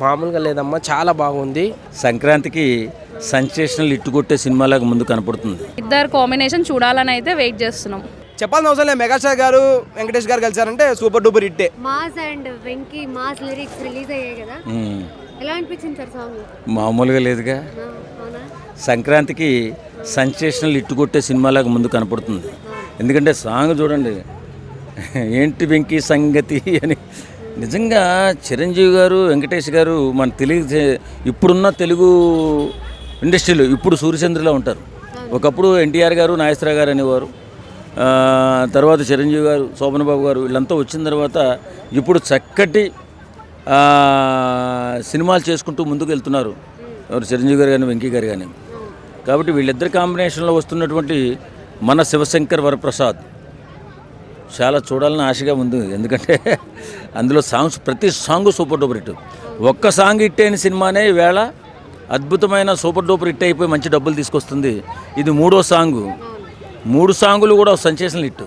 మామూలుగా లేదమ్మా, చాలా బాగుంది. సంక్రాంతికి సెన్సేషనల్ హిట్ కొట్టే సినిమాలాగా ముందు కనపడుతుంది. ఇద్దరు కాంబినేషన్ చూడాలని అయితే వెయిట్ చేస్తున్నాం. చెప్పాల్సిన అవసరం లేదు, మెగాస్టార్ గారు వెంకటేష్ గారు కలిసారంటే సూపర్ డూపర్ హిట్టే. Mass and Venky mass lyrics release అయ్యాయి కదా, ఎలా అనిపించింది సార్ సాంగ్? మామూలుగా లేదుగా. సంక్రాంతికి సెన్సేషనల్ హిట్ కొట్టే సినిమాలాగా ముందు కనపడుతుంది. ఎందుకంటే సాంగ్ చూడండి, ఏంటి వెంకీ సంగతి అని. నిజంగా చిరంజీవి గారు, వెంకటేష్ గారు మన ఇప్పుడున్న తెలుగు ఇండస్ట్రీలో ఇప్పుడు సూర్యచంద్రలో ఉంటారు. ఒకప్పుడు ఎన్టీఆర్ గారు, నాగేశ్వరరావు గారు అనేవారు. తర్వాత చిరంజీవి గారు, శోభన్ బాబు గారు, వీళ్ళంతా వచ్చిన తర్వాత ఇప్పుడు చక్కటి సినిమాలు చేసుకుంటూ ముందుకు వెళ్తున్నారు. ఎవరు చిరంజీవి గారు కానీ, వెంకీ గారు కానీ. కాబట్టి వీళ్ళిద్దరి కాంబినేషన్లో వస్తున్నటువంటి మన శివశంకర్ వరప్రసాద్ చాలా చూడాలని ఆశగా ఉంది. ఎందుకంటే అందులో సాంగ్స్, ప్రతి సాంగ్ సూపర్ డూపర్ హిట్. ఒక్క సాంగ్ హిట్ అయిన సినిమానే ఈవేళ అద్భుతమైన సూపర్ డూపర్ హిట్ అయిపోయి మంచి డబ్బులు తీసుకొస్తుంది. ఇది 3వ సాంగు. 3 సాంగులు కూడా సెన్సేషనల్ హిట్.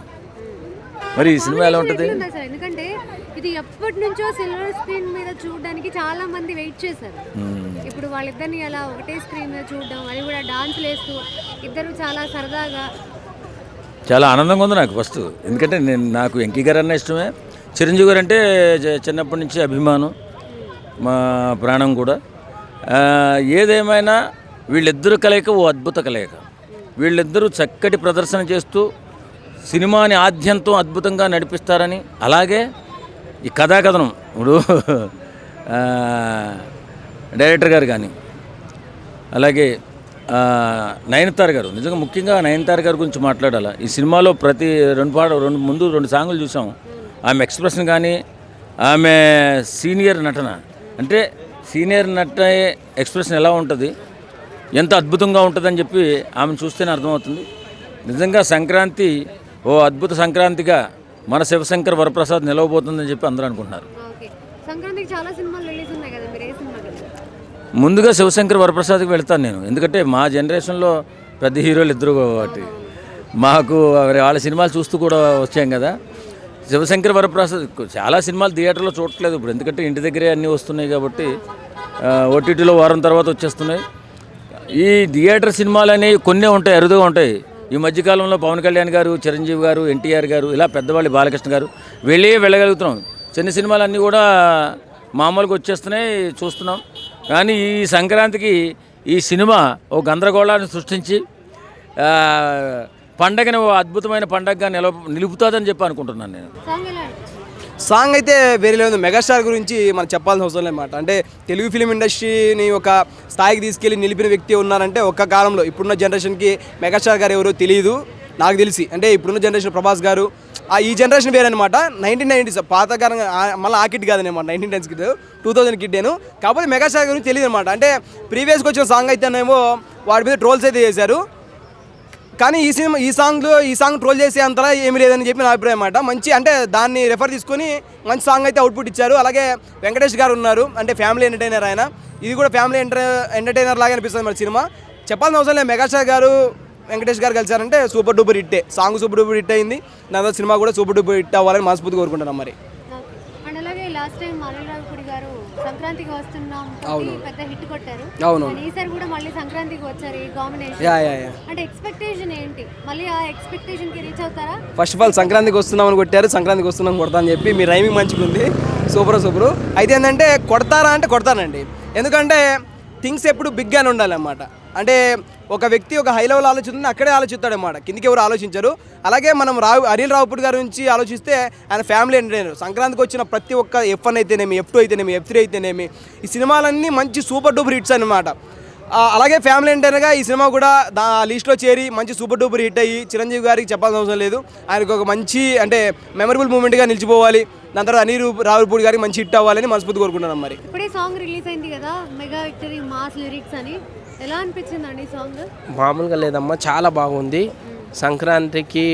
మరి ఈ సినిమా ఎలా ఉంటుంది? ఎందుకంటే ఇది ఎప్పటి నుంచో సిల్వర్ స్క్రీన్ మీద చూడడానికి చాలా మంది వెయిట్ చేశారు. ఇప్పుడు వాళ్ళిద్దరిని అలా ఒకటే స్క్రీన్ మీద చూడడం, అది కూడా డాన్స్లు వేస్తూ ఇద్దరు చాలా సరదాగా, చాలా ఆనందంగా ఉంది నాకు ఫస్ట్. ఎందుకంటే నాకు వెంకీ గారు అన్న ఇష్టమే, చిరంజీవి గారు అంటే చిన్నప్పటి నుంచి అభిమానం, మా ప్రాణం కూడా. ఏదేమైనా వీళ్ళిద్దరు కలయిక ఓ అద్భుత కలయిక. వీళ్ళిద్దరూ చక్కటి ప్రదర్శన చేస్తూ సినిమాని ఆద్యంతం అద్భుతంగా నడిపిస్తారని, అలాగే ఈ కథాకథనం ఇప్పుడు డైరెక్టర్ గారు కానీ, అలాగే నయనతార గారు, నిజంగా ముఖ్యంగా నయనతార గారి గురించి మాట్లాడాలి. ఈ సినిమాలో ప్రతి రెండు సాంగులు చూసాం. ఆమె ఎక్స్ప్రెషన్ కానీ, ఆమె సీనియర్ నటన, అంటే సీనియర్ నట ఎక్స్ప్రెషన్ ఎలా ఉంటుంది, ఎంత అద్భుతంగా ఉంటుందని చెప్పి ఆమెను చూస్తేనే అర్థమవుతుంది. నిజంగా సంక్రాంతి ఓ అద్భుత సంక్రాంతిగా మన శివశంకర్ వరప్రసాద్ నిలవబోతుందని చెప్పి అందరూ అనుకుంటున్నారు. సంక్రాంతికి చాలా సినిమాలు రిలీజ్ ఉన్నాయి కదా, మీరు ఏ సినిమా? ముందుగా శివశంకర్ వరప్రసాద్కి వెళ్తాను నేను. ఎందుకంటే మా జనరేషన్లో పెద్ద హీరోలు ఇద్దరు కాబట్టి మాకు వాళ్ళ సినిమాలు చూస్తూ కూడా వచ్చాం కదా. శివశంకర్ వరప్రసాద్ చాలా సినిమాలు థియేటర్లో చూడట్లేదు ఇప్పుడు, ఎందుకంటే ఇంటి దగ్గరే అన్నీ వస్తున్నాయి కాబట్టి. ఓటీటీలో వారం తర్వాత వచ్చేస్తున్నాయి. ఈ థియేటర్ సినిమాలు అనేవి కొన్నే ఉంటాయి, అరుదుగా ఉంటాయి. ఈ మధ్యకాలంలో పవన్ కళ్యాణ్ గారు, చిరంజీవి గారు, ఎన్టీఆర్ గారు, ఇలా పెద్దవాళ్ళు బాలకృష్ణ గారు వెళ్ళగలుగుతున్నాం. చిన్న సినిమాలు అన్నీ కూడా మామూలుగా వచ్చేస్తున్నాయి, చూస్తున్నాం. కానీ ఈ సంక్రాంతికి ఈ సినిమా ఓ గందరగోళాన్ని సృష్టించి పండగని ఓ అద్భుతమైన పండగగా నిలుపుతుందని చెప్పి అనుకుంటున్నాను నేను. సాంగ్ అయితే వేరే లేదు. మెగాస్టార్ గురించి మనం చెప్పాల్సిన అవసరం లేదన్నమాట. అంటే తెలుగు ఫిలిం ఇండస్ట్రీని ఒక స్థాయికి తీసుకెళ్ళి నిలిపిన వ్యక్తి ఉన్నారంటే ఒక్క కాలంలో. ఇప్పుడున్న జనరేషన్కి మెగాస్టార్ గారు ఎవరో తెలియదు నాకు తెలిసి. అంటే ఇప్పుడున్న జనరేషన్ ప్రభాస్ గారు, ఈ జనరేషన్ వేరే అనమాట. 1990s పాతకాలం, మళ్ళీ ఆ కిట్ కాదనమాట, 1910s కిట్, 2000 కిట్ నేను. కాకపోతే మెగాస్టార్ గురించి తెలియదు అనమాట. అంటే ప్రీవియస్గా వచ్చిన సాంగ్ అయితేనేమో వాడి మీద ట్రోల్స్ అయితే చేశారు. కానీ ఈ సాంగ్ ట్రోల్ చేసే అంతలా ఏమీ లేదని చెప్పి నా అభిప్రాయం అన్నమాట. మంచి, అంటే దాన్ని రెఫర్ తీసుకొని మంచి సాంగ్ అయితే అవుట్పుట్ ఇచ్చారు. అలాగే వెంకటేష్ గారు ఉన్నారు, అంటే ఫ్యామిలీ ఎంటర్టైనర్ ఆయన. ఇది కూడా ఫ్యామిలీ ఎంటర్టైనర్ లాగా అనిపిస్తుంది మన సినిమా. చెప్పాల్సిన అవసరం లేదు, మెగాస్టార్ గారు వెంకటేష్ గారు కలిసారంటే సూపర్ డూపర్ హిట్టే. సాంగ్ సూపర్ డూపర్ హిట్ అయింది. దాని తర్వాత సినిమా కూడా సూపర్ డూపర్ హిట్ అవ్వాలని మనస్ఫూర్తిగా కోరుకుంటున్నాం. మరి అలాగే లాస్ట్ టైం అనిల్ రావిపూడి గారు సంక్రాంతికి వస్తున్నాం పెద్ద హిట్ కొట్టారు. అవును, ఈసారి కూడా మళ్ళీ సంక్రాంతికి వచ్చారు ఈ కాంబినేషన్. అంటే ఎక్స్పెక్టేషన్ ఏంటి? మళ్ళీ ఆ ఎక్స్పెక్టేషన్ కి రీచ్ అవుతారా? ఫస్ట్ ఆఫ్ ఆల్ సంక్రాంతికి వస్తున్నామని కొట్టారు, సంక్రాంతికి వస్తున్నాం కొడతా అని చెప్పి. మీ రైమింగ్ మంచిగా ఉంది, సూపర్. అయితే ఏంటంటే కొడతారా అంటే కొడతానండి. ఎందుకంటే థింగ్స్ ఎప్పుడు బిగ్గానే ఉండాలన్నమాట. అంటే ఒక వ్యక్తి ఒక హై లెవెల్ ఆలోచిస్తుంది, అక్కడే ఆలోచిస్తాడన్నమాట, కిందికి ఎవరు ఆలోచించరు. అలాగే మనం అనిల్ రావిపూడి గారి నుంచి ఆలోచిస్తే ఆయన ఫ్యామిలీ ఎంటర్టైనర్. సంక్రాంతికి వచ్చిన ప్రతి ఒక్క F1 అయితేనేమి, F2 అయితేనేమి, F3 అయితేనేమి, ఈ సినిమాలన్నీ మంచి సూపర్ డూపర్ హిట్స్ అనమాట. అలాగే ఫ్యామిలీ ఎంటర్టైనర్గా ఈ సినిమా కూడా లిస్ట్లో చేరి మంచి సూపర్ డూపర్ హిట్ అయ్యి చిరంజీవి గారికి చెప్పాల్సిన అవసరం లేదు, ఆయనకు ఒక మంచి, అంటే మెమరబుల్ మూమెంట్గా నిలిచిపోవాలి. దాని తర్వాత అనిల్ రావిపూడి గారికి మంచి హిట్ అవ్వాలని మనస్ఫూర్తి కోరుకుంటున్నాం. మరి ఇప్పుడే సాంగ్ రిలీజ్ అయింది కదా, మెగా విక్టరీ మాస్ లిరిక్స్ అని, ఎలా అనిపించిందండి సాంగ్? మామూలుగా లేదమ్మా, చాలా బాగుంది. సంక్రాంతికి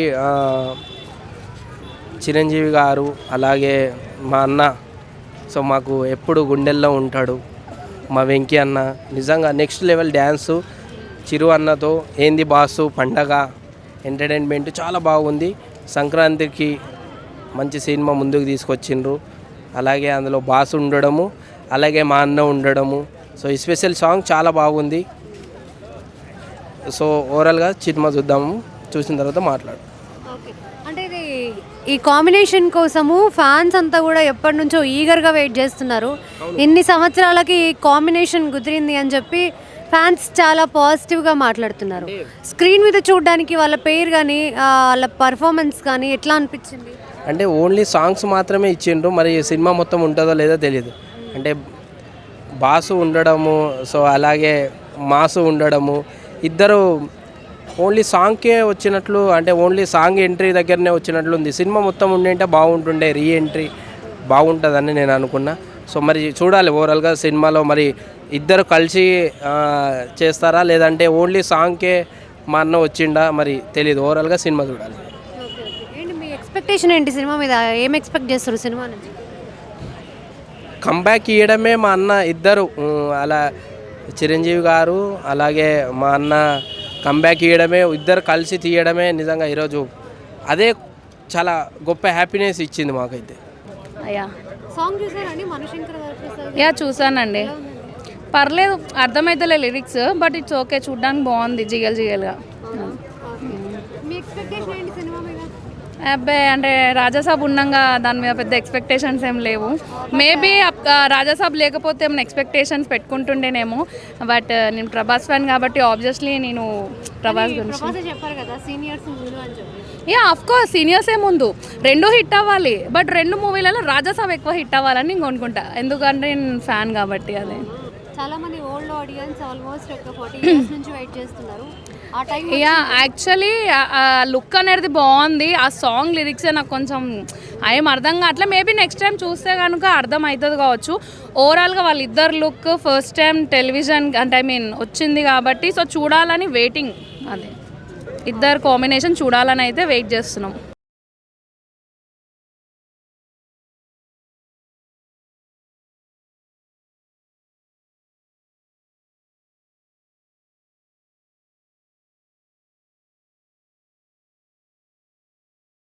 చిరంజీవి గారు, అలాగే మా అన్న, సో మాకు ఎప్పుడు గుండెల్లో ఉంటాడు మా వెంకీ అన్న. నిజంగా నెక్స్ట్ లెవెల్ డ్యాన్సు చిరు అన్నతో, ఏంది బాసు పండగ ఎంటర్టైన్మెంట్ చాలా బాగుంది. సంక్రాంతికి మంచి సినిమా ముందుకు తీసుకొచ్చిండ్రు. అలాగే అందులో బాసు ఉండడము, అలాగే మా అన్న ఉండడము. సో ఈ స్పెషల్ సాంగ్ చాలా బాగుంది. సో ఓవరాల్గా సినిమా చూద్దాము, చూసిన తర్వాత మాట్లాడు. ఓకే, అంటే ఇది ఈ కాంబినేషన్ కోసము ఫ్యాన్స్ అంతా కూడా ఎప్పటి నుంచో ఈగర్గా వెయిట్ చేస్తున్నారు. ఇన్ని సంవత్సరాలకి ఈ కాంబినేషన్ కుదిరింది అని చెప్పి ఫ్యాన్స్ చాలా పాజిటివ్గా మాట్లాడుతున్నారు. స్క్రీన్ మీద చూడడానికి వాళ్ళ పేరు కానీ వాళ్ళ పర్ఫార్మెన్స్ కానీ ఎట్లా అనిపించింది? అంటే ఓన్లీ సాంగ్స్ మాత్రమే ఇచ్చిండ్రు, మరి సినిమా మొత్తం ఉంటుందో లేదో తెలియదు. అంటే బాసు ఉండడము, సో అలాగే మాసు ఉండడము, ఇద్దరు ఓన్లీ సాంగ్కే వచ్చినట్లు, అంటే ఓన్లీ సాంగ్ ఎంట్రీ దగ్గరనే వచ్చినట్లు ఉంది. సినిమా మొత్తం ఉండింటే బాగుంటుండే, రీ ఎంట్రీ బాగుంటుందని నేను అనుకున్నా. సో మరి చూడాలి ఓవరాల్గా సినిమాలో మరి ఇద్దరు కలిసి చేస్తారా లేదంటే ఓన్లీ సాంగ్కే మా అన్న వచ్చిండా మరి తెలియదు. ఓవరాల్గా సినిమా చూడాలి. ఏంటి మీ ఎక్స్పెక్టేషన్ ఏంటి సినిమా మీద? ఏం ఎక్స్పెక్ట్ చేస్తారు సినిమా నుంచి? కంబ్యాక్ ఇవ్వడమే మా అన్న ఇద్దరు, అలా చిరంజీవి గారు అలాగే మా అన్న కంబ్యాక్ ఇవ్వడమే, ఇద్దరు కలిసి తీయడమే నిజంగా ఈరోజు అదే చాలా గొప్ప హ్యాపీనెస్ ఇచ్చింది మాకైతే. అయ్యా సాంగ్ చూసారండి మనశంకర్ వరప్రసాద్? యా చూసానండి, పర్లేదు, అర్థమైతలే లిరిక్స్, బట్ ఇట్స్ ఓకే, చూడడానికి బాగుంది జిగల్గా. మీ ఎక్స్పెక్టేషన్ ఏంటి సినిమా మీద? అబ్బాయి అంటే రాజాసాబ్ ఉన్నాగా దాని మీద పెద్ద ఎక్స్పెక్టేషన్స్ ఏం లేవు. మేబీ రాజాసాబ్ లేకపోతే ఏమైనా ఎక్స్పెక్టేషన్స్ పెట్టుకుంటుండేనేమో, బట్ నేను ప్రభాస్ ఫ్యాన్ కాబట్టి ఆబ్వియస్లీ నేను ప్రభాస్ గురించి. ప్రభాస్ చెప్పారు కదా సీనియర్స్ ముందు అని చెప్పి. యా ఆఫ్ కోర్స్ సీనియర్సే ముందు, రెండు హిట్ అవ్వాలి, బట్ రెండు మూవీలలో రాజాసాబ్ ఎక్కువ హిట్ అవ్వాలని నేను కొనుక్కుంటా, ఎందుకంటే నేను ఫ్యాన్ కాబట్టి. అదే చాలా మంది ఓల్డ్ ఆడియన్స్ ఆల్మోస్ట్ ఒక 40 years నుంచి వెయిట్ చేస్తున్నారు. ఆ టైం యా యాక్చువల్లీ లుక్ అనేది బాగుంది, ఆ సాంగ్ లిరిక్సే నాకు కొంచెం ఏం అర్థం కావట్లే. మేబీ నెక్స్ట్ టైం చూస్తే కనుక అర్థం అవుతుంది కావచ్చు. ఓవరాల్గా వాళ్ళిద్దరు లుక్ ఫస్ట్ టైం టెలివిజన్ అంటే వచ్చింది కాబట్టి సో చూడాలని వెయిటింగ్. అదే ఇద్దరు కాంబినేషన్ చూడాలని అయితే వెయిట్ చేస్తున్నాం.